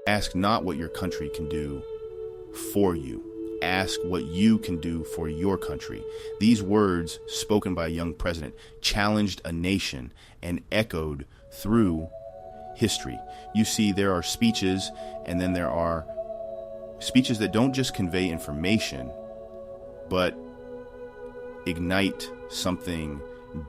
Ask not what your country can do for you. Ask what you can do for your country. These words, spoken by a young president, challenged a nation and echoed through history. You see, there are speeches, and then there are speeches that don't just convey information, but ignite something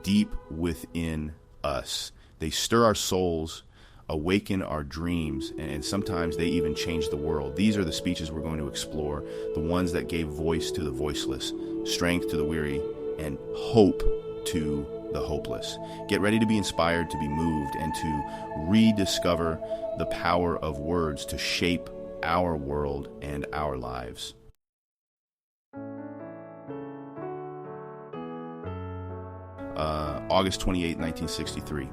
deep within us. They stir our souls, awaken our dreams, and sometimes they even change the world. These are the speeches we're going to explore, the ones that gave voice to the voiceless, strength to the weary, and hope to the hopeless. Get ready to be inspired, to be moved, and to rediscover the power of words to shape our world and our lives. August 28, 1963.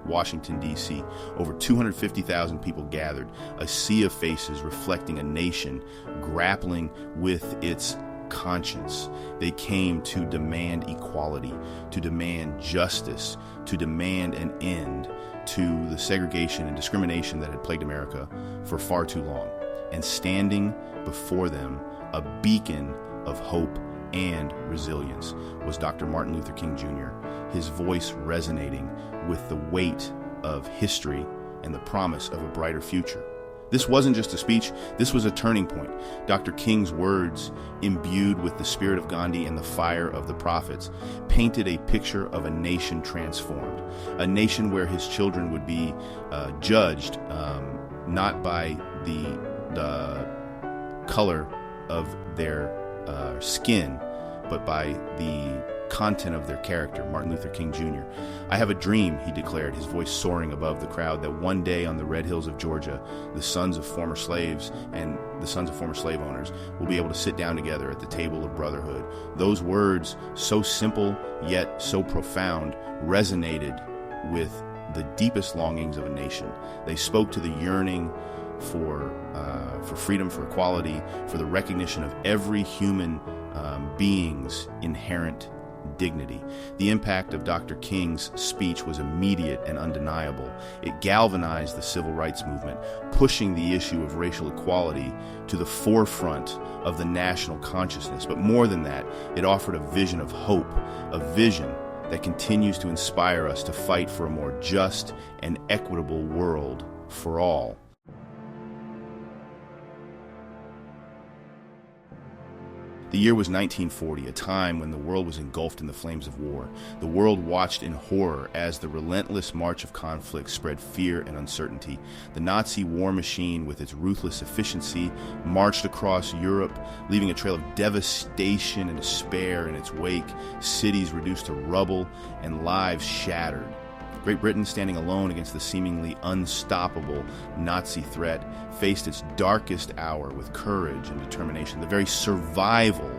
Washington, D.C. Over 250,000 people gathered, a sea of faces reflecting a nation grappling with its conscience. They came to demand equality, to demand justice, to demand an end to the segregation and discrimination that had plagued America for far too long. And standing before them, a beacon of hope and resilience, was Dr. Martin Luther King Jr., his voice resonating with the weight of history and the promise of a brighter future. This wasn't just a speech, this was a turning point. Dr. King's words, imbued with the spirit of Gandhi and the fire of the prophets, painted a picture of a nation transformed, a nation where his children would be judged not by the color of their skin, but by the content of their character. Martin Luther King Jr. I have a dream, he declared, his voice soaring above the crowd, that one day on the red hills of Georgia, the sons of former slaves and the sons of former slave owners will be able to sit down together at the table of brotherhood. Those words, so simple yet so profound, resonated with the deepest longings of a nation. They spoke to the yearning for freedom, for equality, for the recognition of every human being's inherent dignity. The impact of Dr. King's speech was immediate and undeniable. It galvanized the civil rights movement, pushing the issue of racial equality to the forefront of the national consciousness. But more than that, it offered a vision of hope, a vision that continues to inspire us to fight for a more just and equitable world for all. The year was 1940, a time when the world was engulfed in the flames of war. The world watched in horror as the relentless march of conflict spread fear and uncertainty. The Nazi war machine, with its ruthless efficiency, marched across Europe, leaving a trail of devastation and despair in its wake, cities reduced to rubble and lives shattered. Great Britain, standing alone against the seemingly unstoppable Nazi threat, faced its darkest hour with courage and determination. The very survival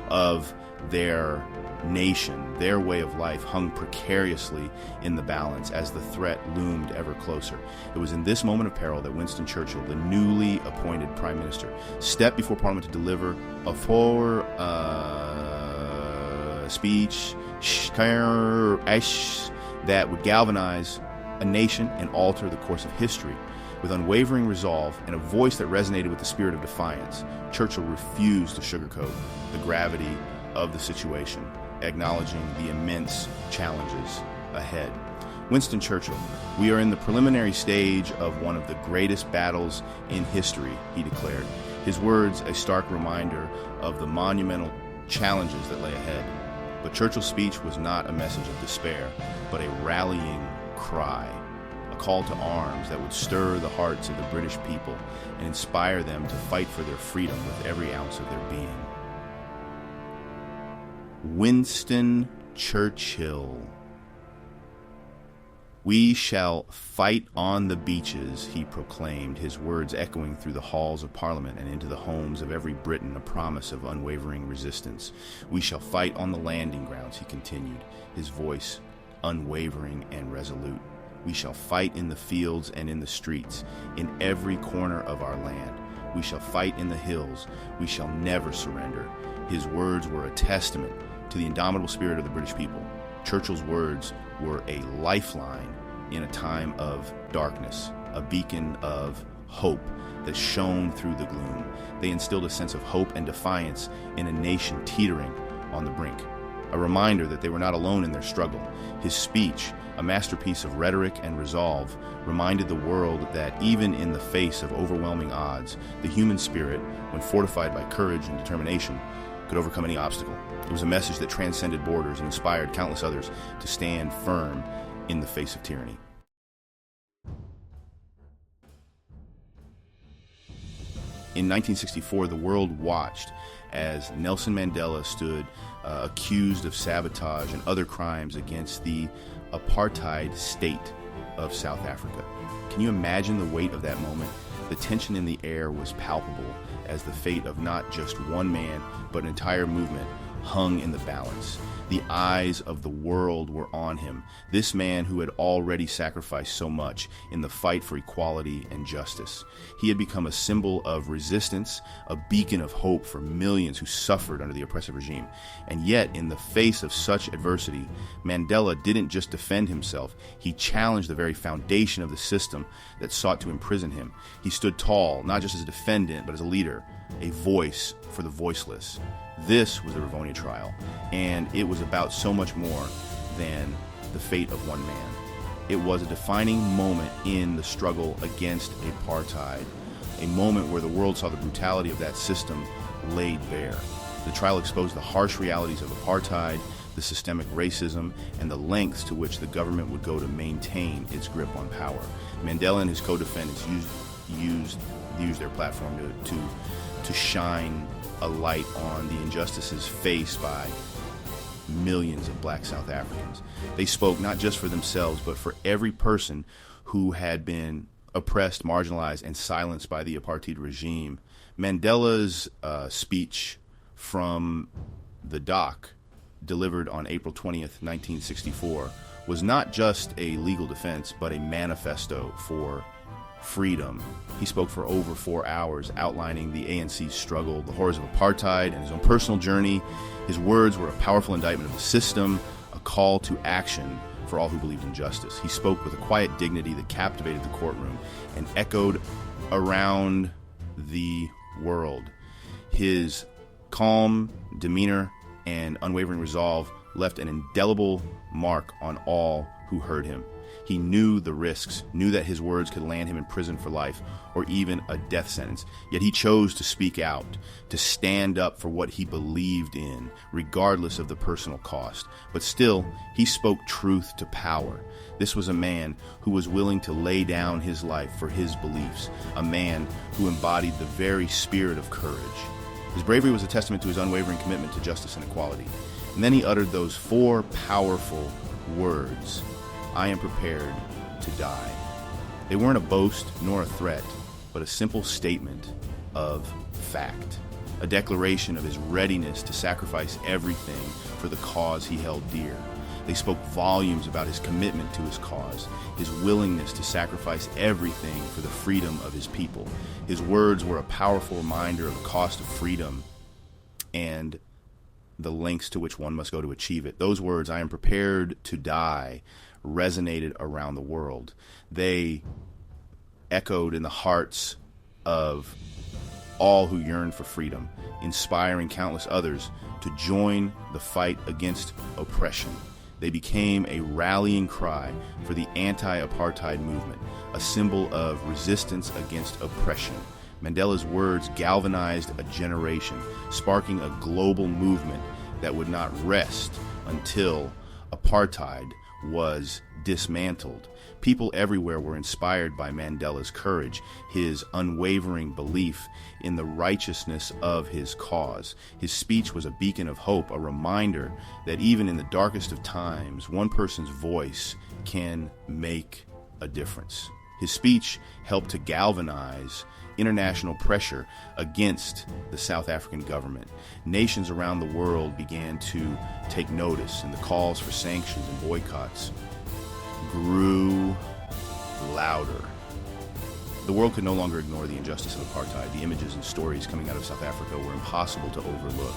of their nation, their way of life, hung precariously in the balance as the threat loomed ever closer. It was in this moment of peril that Winston Churchill, the newly appointed Prime Minister, stepped before Parliament to deliver a speech that would galvanize a nation and alter the course of history. With unwavering resolve and a voice that resonated with the spirit of defiance, Churchill refused to sugarcoat the gravity of the situation, acknowledging the immense challenges ahead. Winston Churchill, we are in the preliminary stage of one of the greatest battles in history, he declared. His words a stark reminder of the monumental challenges that lay ahead. But Churchill's speech was not a message of despair, but a rallying cry, a call to arms that would stir the hearts of the British people and inspire them to fight for their freedom with every ounce of their being. Winston Churchill. We shall fight on the beaches, he proclaimed, his words echoing through the halls of Parliament and into the homes of every Briton, a promise of unwavering resistance. We shall fight on the landing grounds, he continued, his voice unwavering and resolute. We shall fight in the fields and in the streets, in every corner of our land. We shall fight in the hills. We shall never surrender. His words were a testament to the indomitable spirit of the British people. Churchill's words were a lifeline in a time of darkness, a beacon of hope that shone through the gloom. They instilled a sense of hope and defiance in a nation teetering on the brink. A reminder that they were not alone in their struggle. His speech, a masterpiece of rhetoric and resolve, reminded the world that even in the face of overwhelming odds, the human spirit, when fortified by courage and determination, could overcome any obstacle. It was a message that transcended borders and inspired countless others to stand firm in the face of tyranny. In 1964, the world watched as Nelson Mandela stood accused of sabotage and other crimes against the apartheid state of South Africa. Can you imagine the weight of that moment? The tension in the air was palpable as the fate of not just one man, but an entire movement hung in the balance. The eyes of the world were on him, this man who had already sacrificed so much in the fight for equality and justice. He had become a symbol of resistance, a beacon of hope for millions who suffered under the oppressive regime. And yet, in the face of such adversity, Mandela didn't just defend himself, he challenged the very foundation of the system that sought to imprison him. He stood tall, not just as a defendant, but as a leader, a voice for the voiceless. This was the Rivonia trial, and it was about so much more than the fate of one man. It was a defining moment in the struggle against apartheid, a moment where the world saw the brutality of that system laid bare. The trial exposed the harsh realities of apartheid, the systemic racism, and the lengths to which the government would go to maintain its grip on power. Mandela and his co-defendants used their platform to shine a light on the injustices faced by millions of black South Africans. They spoke not just for themselves, but for every person who had been oppressed, marginalized, and silenced by the apartheid regime. Mandela's speech from the dock, delivered on April 20th, 1964, was not just a legal defense, but a manifesto for freedom. He spoke for over 4 hours, outlining the ANC's struggle, the horrors of apartheid, and his own personal journey. His words were a powerful indictment of the system, a call to action for all who believed in justice. He spoke with a quiet dignity that captivated the courtroom and echoed around the world. His calm demeanor and unwavering resolve left an indelible mark on all who heard him. He knew the risks, knew that his words could land him in prison for life or even a death sentence. Yet he chose to speak out, to stand up for what he believed in, regardless of the personal cost. But still, he spoke truth to power. This was a man who was willing to lay down his life for his beliefs, a man who embodied the very spirit of courage. His bravery was a testament to his unwavering commitment to justice and equality. And then he uttered those 4 powerful words: "I am prepared to die." They weren't a boast nor a threat, but a simple statement of fact, a declaration of his readiness to sacrifice everything for the cause he held dear. They spoke volumes about his commitment to his cause, his willingness to sacrifice everything for the freedom of his people. His words were a powerful reminder of the cost of freedom and the lengths to which one must go to achieve it. Those words, "I am prepared to die," resonated around the world. They echoed in the hearts of all who yearned for freedom, inspiring countless others to join the fight against oppression. They became a rallying cry for the anti-apartheid movement, a symbol of resistance against oppression. Mandela's words galvanized a generation, sparking a global movement that would not rest until apartheid was dismantled. People everywhere were inspired by Mandela's courage, his unwavering belief in the righteousness of his cause. His speech was a beacon of hope, a reminder that even in the darkest of times, one person's voice can make a difference. His speech helped to galvanize international pressure against the South African government. Nations around the world began to take notice, and the calls for sanctions and boycotts grew louder. The world could no longer ignore the injustice of apartheid. The images and stories coming out of South Africa were impossible to overlook,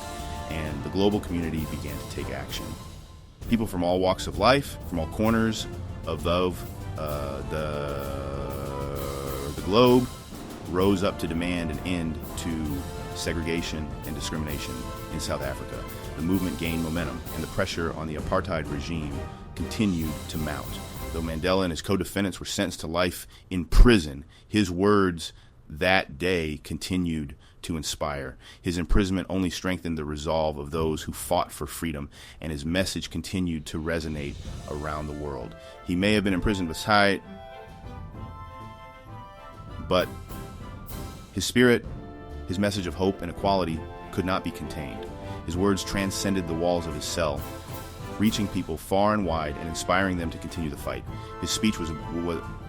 and the global community began to take action. People from all walks of life, from all corners of the globe, rose up to demand an end to segregation and discrimination in South Africa. The movement gained momentum, and the pressure on the apartheid regime continued to mount. Though Mandela and his co-defendants were sentenced to life in prison, his words that day continued to inspire. His imprisonment only strengthened the resolve of those who fought for freedom, and his message continued to resonate around the world. He may have been imprisoned beside, but his spirit, his message of hope and equality could not be contained. His words transcended the walls of his cell, reaching people far and wide and inspiring them to continue the fight. His speech was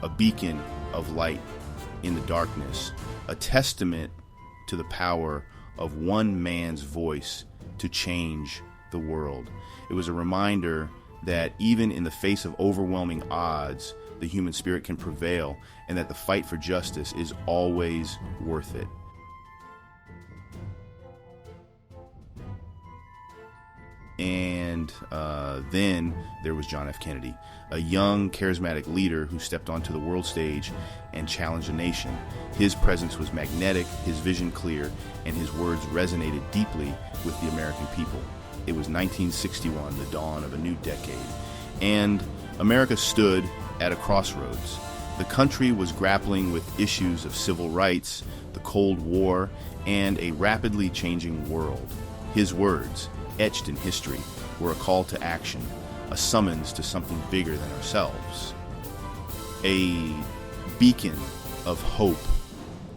a beacon of light in the darkness, a testament to the power of one man's voice to change the world. It was a reminder that even in the face of overwhelming odds, the human spirit can prevail, and that the fight for justice is always worth it. And then there was John F. Kennedy, a young, charismatic leader who stepped onto the world stage and challenged a nation. His presence was magnetic, his vision clear, and his words resonated deeply with the American people. It was 1961, the dawn of a new decade, and America stood at a crossroads. The country was grappling with issues of civil rights, the Cold War, and a rapidly changing world. His words, etched in history, were a call to action, a summons to something bigger than ourselves, a beacon of hope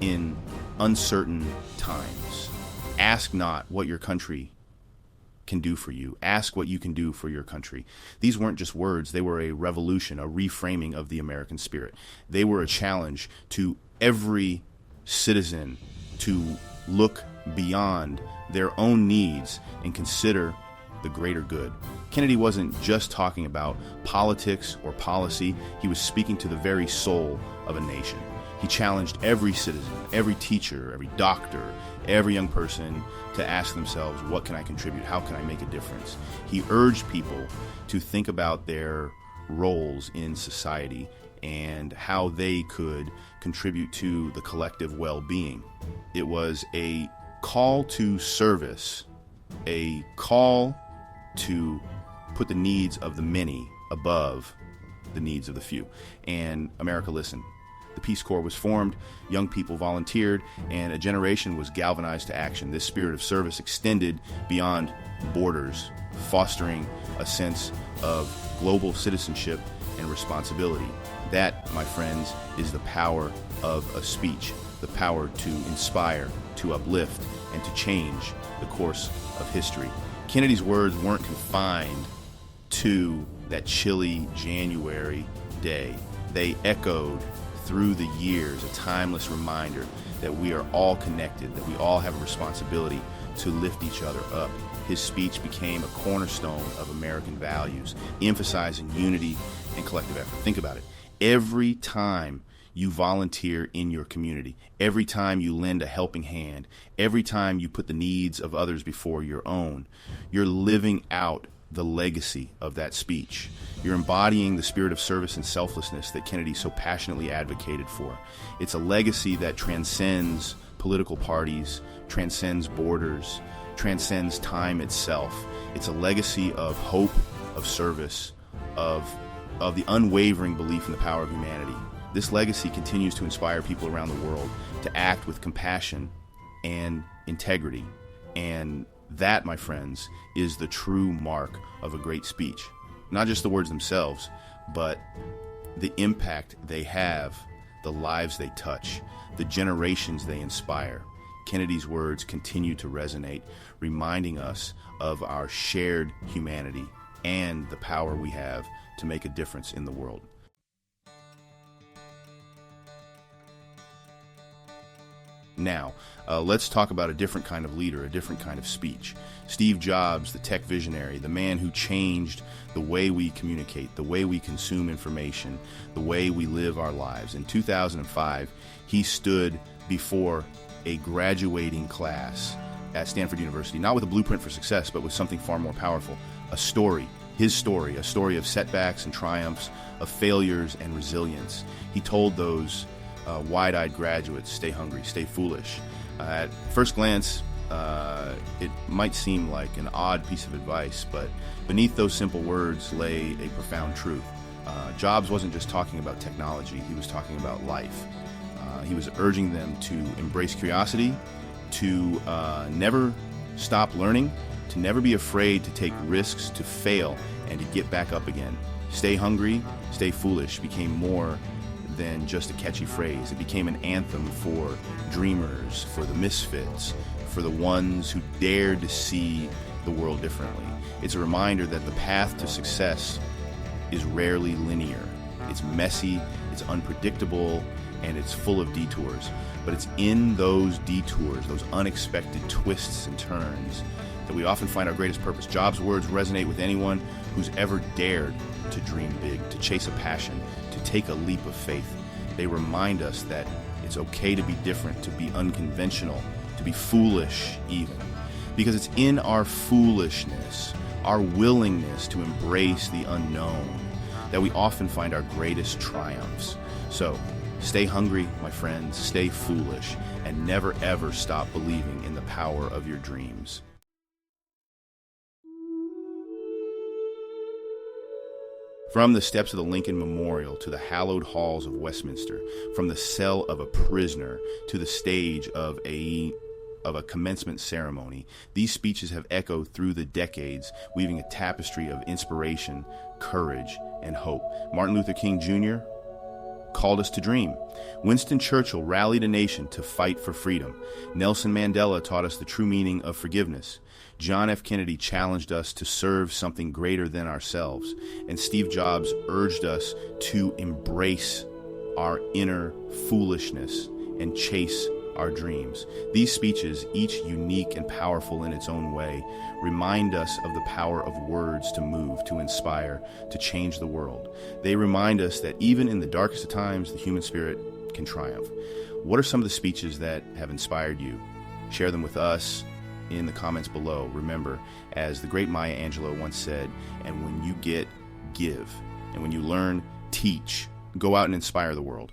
in uncertain times. Ask not what your country can do for you. Ask what you can do for your country. These weren't just words. They were a revolution, a reframing of the American spirit. They were a challenge to every citizen to look beyond their own needs and consider the greater good. Kennedy wasn't just talking about politics or policy. He was speaking to the very soul of a nation. He challenged every citizen, every teacher, every doctor, every young person to ask themselves, what can I contribute? How can I make a difference? He urged people to think about their roles in society and how they could contribute to the collective well-being. It was a call to service, a call to put the needs of the many above the needs of the few. And America listened. The Peace Corps was formed, young people volunteered, and a generation was galvanized to action. This spirit of service extended beyond borders, fostering a sense of global citizenship and responsibility. That, my friends, is the power of a speech, the power to inspire, to uplift, and to change the course of history. Kennedy's words weren't confined to that chilly January day. They echoed through the years, a timeless reminder that we are all connected, that we all have a responsibility to lift each other up. His speech became a cornerstone of American values, emphasizing unity and collective effort. Think about it. Every time you volunteer in your community, every time you lend a helping hand, every time you put the needs of others before your own, you're living out the legacy of that speech. You're embodying the spirit of service and selflessness that Kennedy so passionately advocated for. It's a legacy that transcends political parties, transcends borders, transcends time itself. It's a legacy of hope, of service, of the unwavering belief in the power of humanity. This legacy continues to inspire people around the world to act with compassion and integrity. And that, my friends, is the true mark of a great speech. Not just the words themselves, but the impact they have, the lives they touch, the generations they inspire. Kennedy's words continue to resonate, reminding us of our shared humanity and the power we have to make a difference in the world. Now, let's talk about a different kind of leader, a different kind of speech. Steve Jobs, the tech visionary, the man who changed the way we communicate, the way we consume information, the way we live our lives. In 2005, he stood before a graduating class at Stanford University, not with a blueprint for success, but with something far more powerful, a story. His story, a story of setbacks and triumphs, of failures and resilience. He told those Wide-eyed graduates, stay hungry, stay foolish. At first glance, it might seem like an odd piece of advice, but beneath those simple words lay a profound truth. Jobs wasn't just talking about technology, he was talking about life. He was urging them to embrace curiosity, to never stop learning, to never be afraid to take risks, to fail, and to get back up again. Stay hungry, stay foolish became more than just a catchy phrase. It became an anthem for dreamers, for the misfits, for the ones who dared to see the world differently. It's a reminder that the path to success is rarely linear. It's messy, it's unpredictable, and it's full of detours. But it's in those detours, those unexpected twists and turns, that we often find our greatest purpose. Jobs' words resonate with anyone who's ever dared to dream big, to chase a passion, to take a leap of faith. They remind us that it's okay to be different, to be unconventional, to be foolish even. Because it's in our foolishness, our willingness to embrace the unknown, that we often find our greatest triumphs. So, stay hungry, my friends, stay foolish, and never ever stop believing in the power of your dreams. From the steps of the Lincoln Memorial to the hallowed halls of Westminster, from the cell of a prisoner to the stage of a commencement ceremony, these speeches have echoed through the decades, weaving a tapestry of inspiration, courage, and hope. Martin Luther King Jr. called us to dream. Winston Churchill rallied a nation to fight for freedom. Nelson Mandela taught us the true meaning of forgiveness. John F. Kennedy challenged us to serve something greater than ourselves. And Steve Jobs urged us to embrace our inner foolishness and chase our dreams. These speeches, each unique and powerful in its own way, remind us of the power of words to move, to inspire, to change the world. They remind us that even in the darkest of times, the human spirit can triumph. What are some of the speeches that have inspired you? Share them with us in the comments below. Remember, as the great Maya Angelou once said, and when you get, give. And when you learn, teach. Go out and inspire the world.